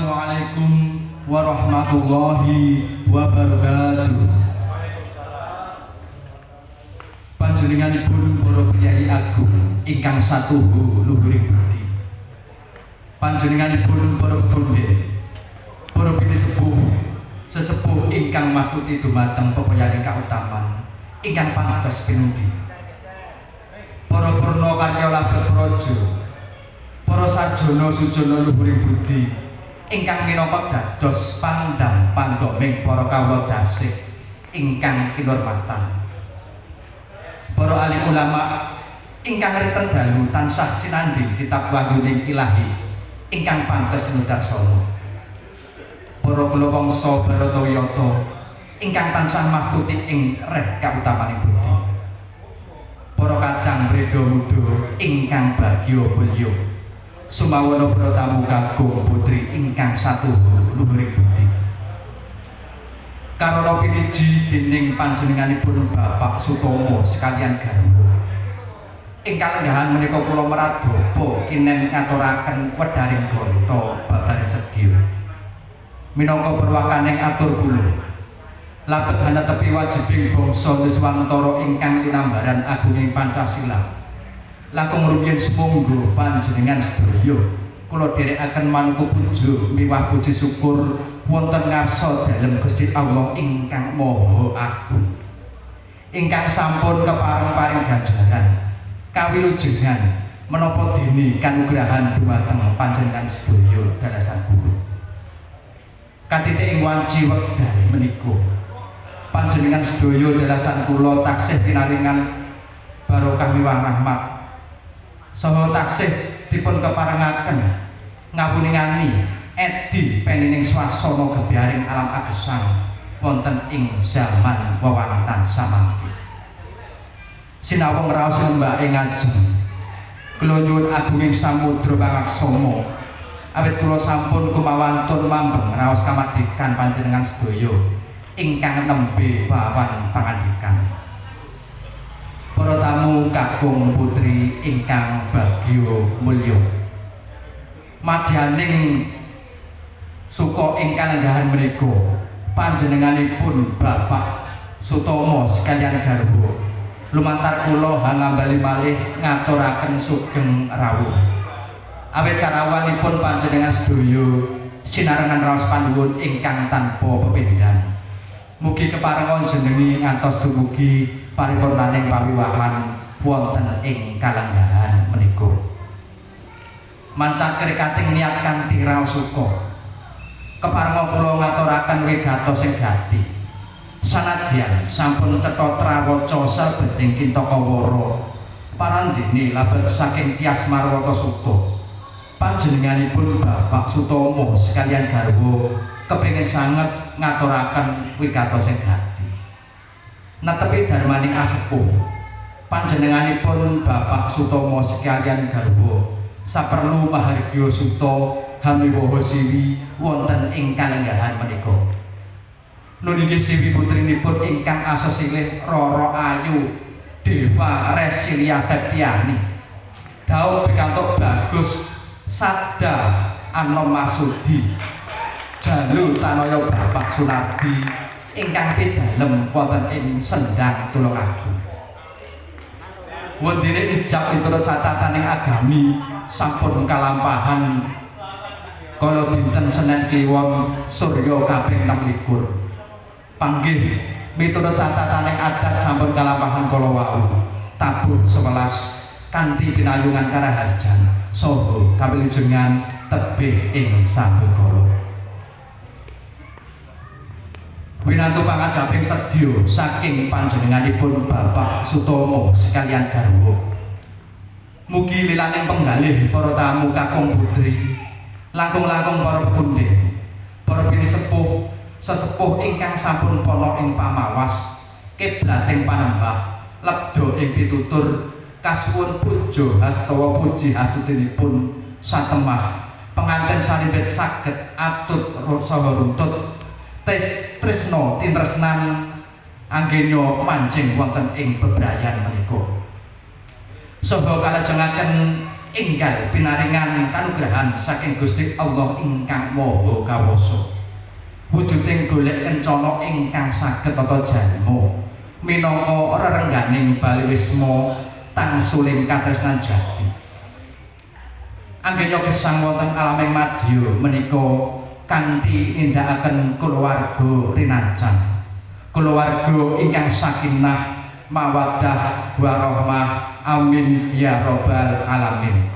Assalamualaikum warahmatullahi wabarakatuh. Panjenenganipun para priyayi agung ingkang satuhu luhuring budi. Panjenenganipun para pundhen, para bini sesepuh ingkang mastuti dumateng pepayaning kautaman ingkang pantes pinunggi. Para purna karya labet praja, para sarjana sujana luhuring budi ingkang minangka dados pandang pandoming para kawula dasih ingkang kinurmatan. Para alim ulama ingkang riten dalu tansah sinanding kitab wahyuning ilahi ingkang pantes nudarsana. Para kula wangsa Baratawiyata ingkang tansah mastuti ing reh kautamaning budi. Para kadang Breda Muda ingkang bagya mulya. Sumawana para tamu kakung putri ingkang satuhu luhuring budi. Karana piniji dening panjenenganipun Bapak Sutomo sekalian garwa. Ing kalenggahan menika kula mradhapa kinen ngaturaken wedharing ganta babaring sedya. Minangka perwakaning atur kula. Labet hanetepi wajibing bangsa Nuswantara ingkang linambaran agunging Pancasila. Langkung rumiyin sumangga panjenengan sedaya kula dherekaken manungsa puja miwah puji syukur wonten ngarsa dalem Gusti Allah ingkang Maha Agung. Ingkang sampun kepareng-paring ganjaran kawilujengan menapa dene kanugrahan dumateng panjenengan sedaya dalasan kula. Katitik ing wanci wekdal menika panjenengan sedaya dalasan kula taksih pinaringan barokah miwah rahmat saha taksih dipun keparengaken ngawuningani edi penining swasana gebyaring alam agesang wonten ing zaman wewanten samangke. Sinawung raos lembake ngajeng kula nyuwun agunging samudra pangaksama awit kula sampun kumawantun mambeng raos kamardikan panjenengan sedaya ingkang nembe bawan pangandikan. Para tamu kakung putri ingkang bagya mulya. Madyaning suka ing kalenggahan menika panjenenganipun Bapak Sutomo sekalian garwa lumantar kula hangambali malih ngaturaken sugeng rawuh. Awit karawanipun panjenengan sedaya sinarengan raos panuwun ingkang tanpa pepindhan. Mugi keparenga jenengi ngantos dumugi paripurnaning pawiwahan wonten ing kalenggahan menika. Mancat krikating niat kanthi raos suka. Keparenga kula ngaturaken wigatos sing gati. Sanadyan sampun cetha trawaca sabeting kintakawara parandene labet saking Tyas Marwata Suta. Panjenenganipun Bapak Sutomo sekalian garwa kepengin sanget ngaturaken wigatos sing gati. Netepi darmaning asepuh panjenenganipun Bapak Sutomo sekalian garwa saperlu mahargya suta hamiwaha siwi wonten ing kalenggahan menika. Nunggih siwi putrinipun ingkang asesilih Roro Ayu Dewa Resilia Septiani dawuh pikantuk bagus Sada Anom Marsudi Jalu Tanaya Bapak Sunardi ingkang pidalem wonten ing Sendang Tulungagung. Wondene ijab miturut catataning agami sampun kalampahan kala dinten Senin Kliwon Surya kaping 26. Panggih miturut catataning adat sampun kalampahan kala wau tabuh 11 kanthi pinayungan karaharjan saha kawilujengan tebih ing sabekala. Winantu pangajaping sedya saking panjenenganipun Bapak Sutomo sekalian garwa. Mugi lilaning penggalih para tamu kakung putri, langkung-langkung para pepundhen, para bini sepuh, sesepuh ingkang sampun pono ing pamawas, kiblating panembah, lebda ing pitutur, kasuwun puja hastawa puji hastutinipun satemah, pengantin salibet saged atut saha runtut, tresna tintresnan anggenya mancing wonten ing bebrayan menika. Saha kalajengaken enggal pinaringan kanugrahan saking Gusti Allah ingkang Maha Kawasa. Wujuding golek kencana ingkang saged tata jalma minangka rerengganing Bali Wisma tangsuling katresnan jati. Anggenya gesang wonten alaming madya menika kanthi nindakaken kulawarga rinancan. Kulawarga ingkang sakinah mawaddah warahmah. Amin ya rabbal alamin.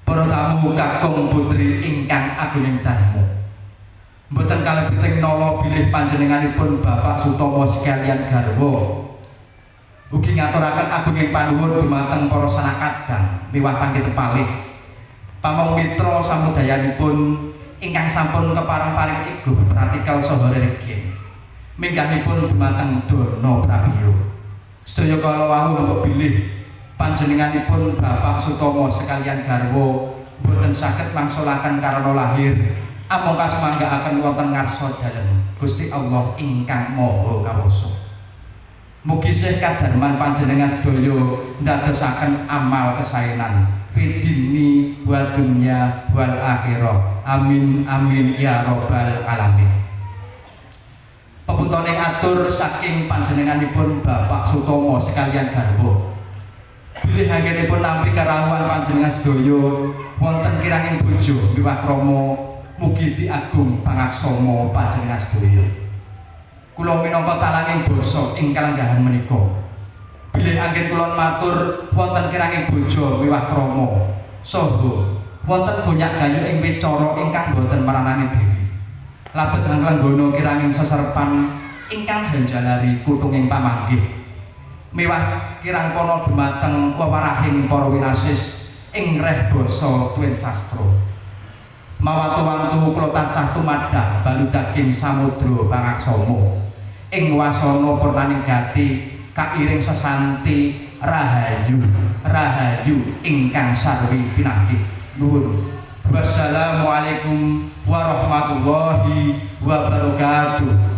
Para tamu kakung putri ingkang agunging darma, mboten kalebiting nala bilih panjenenganipun Bapak Sutomo sekalian garwa. Ugi ngaturaken agunging panuwun dumateng para sanakadang miwah pangkitepalih pamong mitra samudayanipun ingkang sampun kepareng-paring iguh pratikel saha rerigin minggahipun dumateng Durna Prabiya. Sedaya kala wau untuk bilih panjenenganipun Bapak Sutomo sekalian garwa boten saged mangsulaken karana lahir amung kasumanggaaken wonten ngarsa dalem Gusti Allah ingkang Maha Kawasa. Mugi sih kadarman panjenengan sedaya ndadosaken amal kesaenan fidini wa dunya wal akhirah. Amin amin ya rabbal alamin. Pepuntoning atur saking panjenenganipun Bapak Sutomo sekalian garwa. Bilih anggenipun nampi karawuhan panjenengan sedaya wonten kiranging bojo miwah krama mugi diagung pangaksama panjenengan sedaya. Kula minangka talanging basa ing kalenggahan menika. Bilih anggen kula matur wonten kiranging bojo miwah krama saha wonten gonyak ganyu ing wicara ingkang boten maranani diri. Labet angklenggono kiranging seserepan ingkang hanjalari kutunging pamanggih miwah kirang kono dumateng wewarahing para winasis ing reh basa tuwin sastra. Mawatu-wantu kula tansah tumadak balu daging samudra pangaksama ing wasana purnaning gati kairing sesanti rahayu rahayu ingkang sarwi pinanggih. Nuwun. Wassalamualaikum warahmatullahi wabarakatuh.